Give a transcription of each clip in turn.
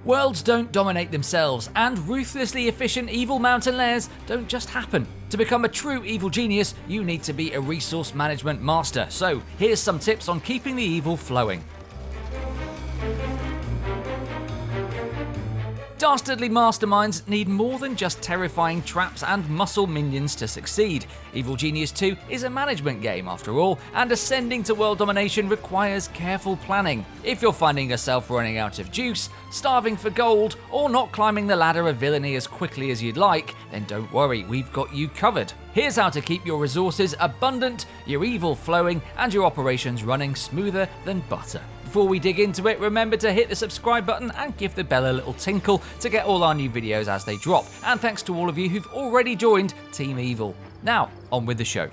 Worlds don't dominate themselves, and ruthlessly efficient evil mountain lairs don't just happen. To become a true evil genius, you need to be a resource management master. So here's some tips on keeping the evil flowing. Dastardly masterminds need more than just terrifying traps and muscle minions to succeed. Evil Genius 2 is a management game after all, and ascending to world domination requires careful planning. If you're finding yourself running out of juice, starving for gold, or not climbing the ladder of villainy as quickly as you'd like, then don't worry, we've got you covered. Here's how to keep your resources abundant, your evil flowing, and your operations running smoother than butter. Before we dig into it, remember to hit the subscribe button and give the bell a little tinkle to get all our new videos as they drop. And thanks to all of you who've already joined Team Evil. Now, on with the show.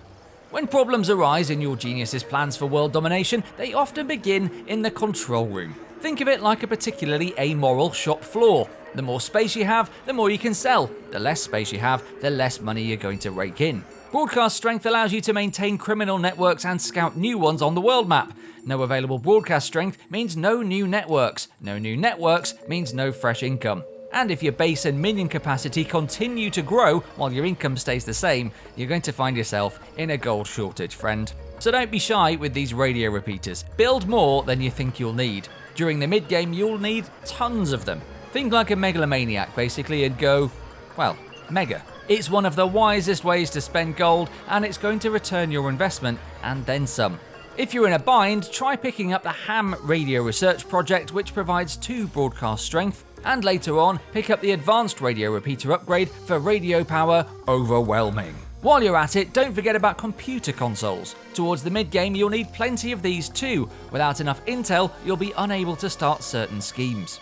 When problems arise in your genius's plans for world domination, they often begin in the control room. Think of it like a particularly amoral shop floor. The more space you have, the more you can sell. The less space you have, the less money you're going to rake in. Broadcast strength allows you to maintain criminal networks and scout new ones on the world map. No available broadcast strength means no new networks. No new networks means no fresh income. And if your base and minion capacity continue to grow while your income stays the same, you're going to find yourself in a gold shortage, friend. So don't be shy with these radio repeaters. Build more than you think you'll need. During the mid-game, you'll need tons of them. Think like a megalomaniac, basically, and go, well, mega. It's one of the wisest ways to spend gold, and it's going to return your investment and then some. If you're in a bind, try picking up the Ham Radio Research Project, which provides 2 broadcast strength, and later on, pick up the Advanced Radio Repeater upgrade for radio power overwhelming. While you're at it, don't forget about computer consoles. Towards the mid-game, you'll need plenty of these too. Without enough intel, you'll be unable to start certain schemes.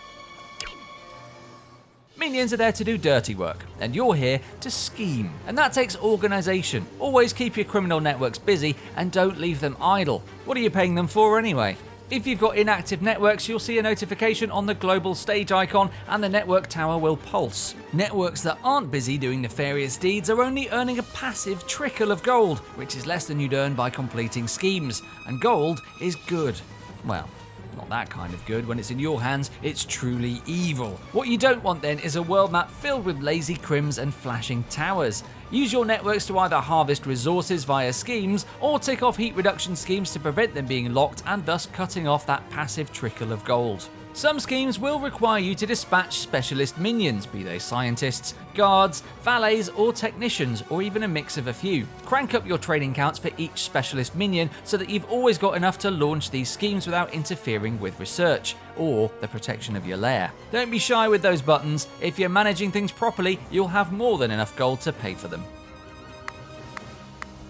Minions are there to do dirty work, and you're here to scheme. And that takes organisation. Always keep your criminal networks busy and don't leave them idle. What are you paying them for anyway? If you've got inactive networks, you'll see a notification on the global stage icon and the network tower will pulse. Networks that aren't busy doing nefarious deeds are only earning a passive trickle of gold, which is less than you'd earn by completing schemes. And gold is good. Well, not that kind of good. When it's in your hands, it's truly evil. What you don't want then is a world map filled with lazy crims and flashing towers. Use your networks to either harvest resources via schemes or tick off heat reduction schemes to prevent them being locked and thus cutting off that passive trickle of gold. Some schemes will require you to dispatch specialist minions, be they scientists, guards, valets or technicians, or even a mix of a few. Crank up your training counts for each specialist minion so that you've always got enough to launch these schemes without interfering with research or the protection of your lair. Don't be shy with those buttons. If you're managing things properly, you'll have more than enough gold to pay for them.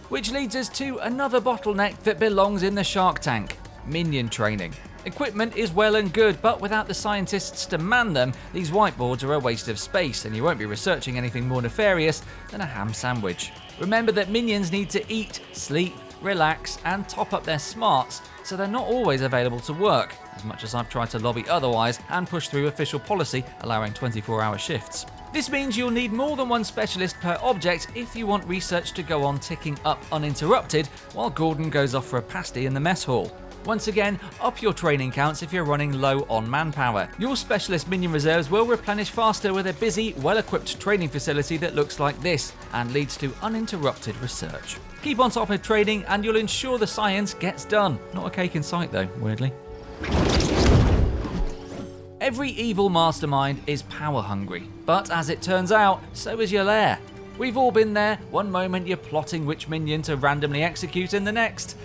Which leads us to another bottleneck that belongs in the shark tank: minion training. Equipment is well and good, but without the scientists to man them, these whiteboards are a waste of space and you won't be researching anything more nefarious than a ham sandwich. Remember that minions need to eat, sleep, relax and top up their smarts, so they're not always available to work, as much as I've tried to lobby otherwise and push through official policy allowing 24-hour shifts. This means you'll need more than one specialist per object if you want research to go on ticking up uninterrupted while Gordon goes off for a pasty in the mess hall. Once again, up your training counts if you're running low on manpower. Your specialist minion reserves will replenish faster with a busy, well-equipped training facility that looks like this and leads to uninterrupted research. Keep on top of training and you'll ensure the science gets done. Not a cake in sight though, weirdly. Every evil mastermind is power hungry, but as it turns out, so is your lair. We've all been there. One moment you're plotting which minion to randomly execute and the next,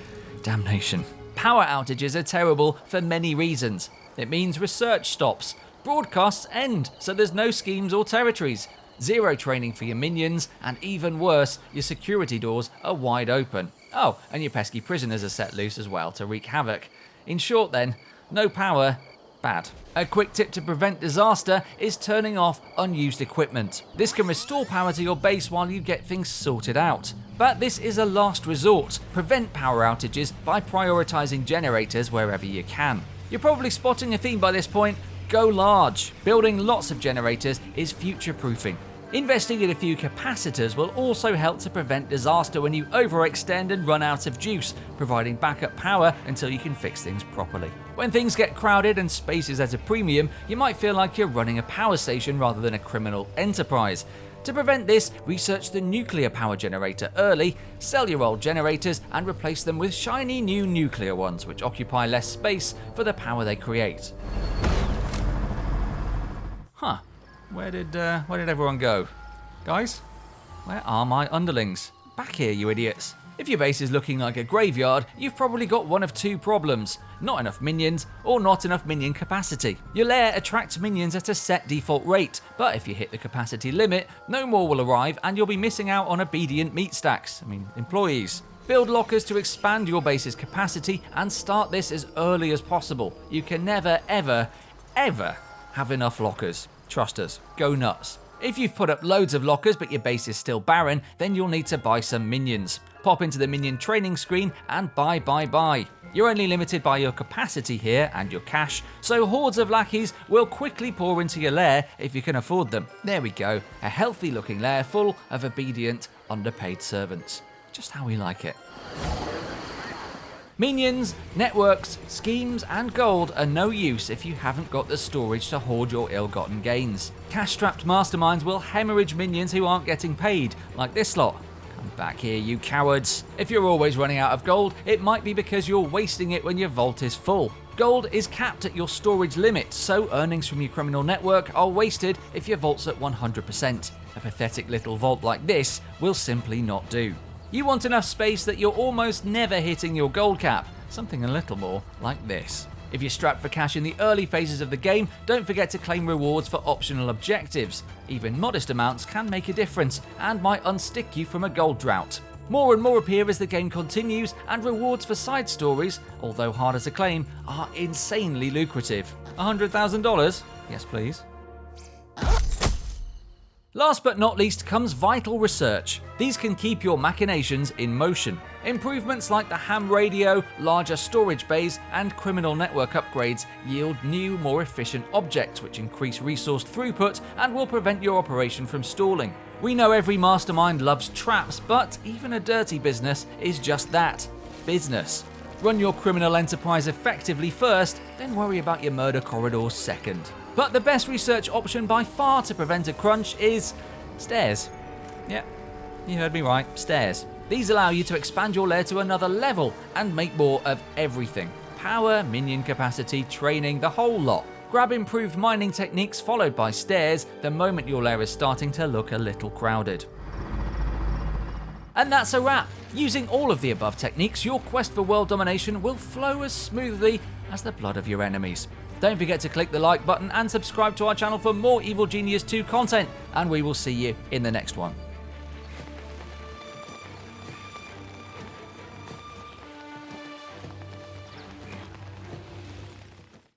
damnation. Power outages are terrible for many reasons. It means research stops, broadcasts end, so there's no schemes or territories, zero training for your minions, and even worse, your security doors are wide open. Oh, and your pesky prisoners are set loose as well to wreak havoc. In short then, no power, bad. A quick tip to prevent disaster is turning off unused equipment. This can restore power to your base while you get things sorted out. But this is a last resort. Prevent power outages by prioritizing generators wherever you can. You're probably spotting a theme by this point. Go large. Building lots of generators is future-proofing. Investing in a few capacitors will also help to prevent disaster when you overextend and run out of juice, providing backup power until you can fix things properly. When things get crowded and space is at a premium, you might feel like you're running a power station rather than a criminal enterprise. To prevent this, research the nuclear power generator early, sell your old generators, and replace them with shiny new nuclear ones, which occupy less space for the power they create. Huh. Where did everyone go? Guys? Where are my underlings? Back here, you idiots. If your base is looking like a graveyard, you've probably got one of two problems. Not enough minions, or not enough minion capacity. Your lair attracts minions at a set default rate, but if you hit the capacity limit, no more will arrive and you'll be missing out on obedient meat stacks, employees. Build lockers to expand your base's capacity and start this as early as possible. You can never, ever, ever have enough lockers. Trust us, go nuts. If you've put up loads of lockers but your base is still barren, then you'll need to buy some minions. Pop into the minion training screen and buy. You're only limited by your capacity here and your cash, so hordes of lackeys will quickly pour into your lair if you can afford them. There we go, a healthy looking lair full of obedient, underpaid servants. Just how we like it. Minions, networks, schemes, and gold are no use if you haven't got the storage to hoard your ill-gotten gains. Cash-strapped masterminds will hemorrhage minions who aren't getting paid, like this lot. Come back here, you cowards. If you're always running out of gold, it might be because you're wasting it when your vault is full. Gold is capped at your storage limit, so earnings from your criminal network are wasted if your vault's at 100%. A pathetic little vault like this will simply not do. You want enough space that you're almost never hitting your gold cap, something a little more like this. If you're strapped for cash in the early phases of the game, don't forget to claim rewards for optional objectives. Even modest amounts can make a difference and might unstick you from a gold drought. More and more appear as the game continues, and rewards for side stories, although harder to claim, are insanely lucrative. $100,000? Yes, please. Last but not least comes vital research. These can keep your machinations in motion. Improvements like the ham radio, larger storage bays, and criminal network upgrades yield new, more efficient objects which increase resource throughput and will prevent your operation from stalling. We know every mastermind loves traps, but even a dirty business is just that, business. Run your criminal enterprise effectively first, then worry about your murder corridors second. But the best research option by far to prevent a crunch is stairs. Yep, you heard me right, stairs. These allow you to expand your lair to another level and make more of everything. Power, minion capacity, training, the whole lot. Grab improved mining techniques followed by stairs the moment your lair is starting to look a little crowded. And that's a wrap. Using all of the above techniques, your quest for world domination will flow as smoothly as the blood of your enemies. Don't forget to click the like button and subscribe to our channel for more Evil Genius 2 content, and we will see you in the next one.